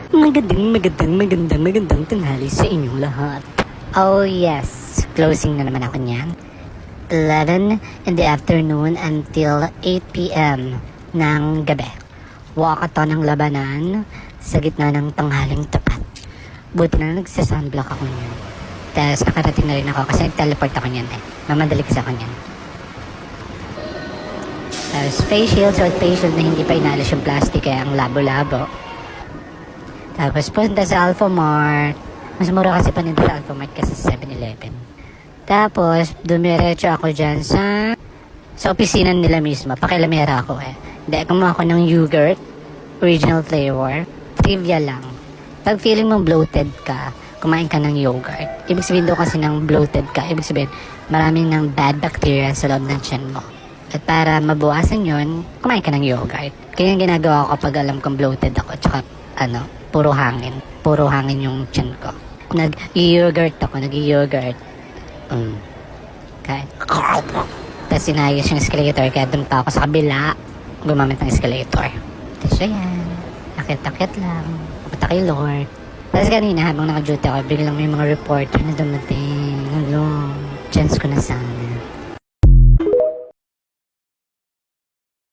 Magandang tanghali sa inyong lahat. Oh yes, closing na naman ako niyan. 11 in the afternoon until 8 p.m. ng gabi. Walkathon ng labanan sa gitna ng tanghaling tapat. Buti na nagsasunblock ako niyan. Tapos nakarating na rin ako kasi nag-teleport ako niyan eh. Mamadali kasi ako niyan. Tapos face shield, so face shield na hindi pa inalis yung plastic kaya ang labo-labo. Tapos punta sa Alphamart. Mas mura kasi paninda sa Alphamart kasi sa 7-Eleven. Tapos dumiretso ako dyan sa opisina nila mismo. Pakilamera ako eh. Hindi, kumuha ako ng yogurt, original flavor. Trivia lang. Pag feeling mong bloated ka, kumain ka ng yogurt. Ibig sabihin daw kasi ng bloated ka. Ibig sabihin, maraming ng bad bacteria sa loob ng tiyan mo. At para mabawasan yun, kumain ka ng yogurt. Kaya yung ginagawa ko kapag alam kong bloated ako. Tsaka puro hangin. Puro hangin yung tiyan ko. Nag-yogurt ako, nag-yogurt. Kahit. Tapos sinayos yung escalator, kaya dun pa ako sa kabila, gumamit ng escalator. Tapos yan, akit-akit lang, pupunta kay Lord. Tapos kanina, habang naka-duty ako, biglang may mga reporter na dumating. Hello, chance ko na sana.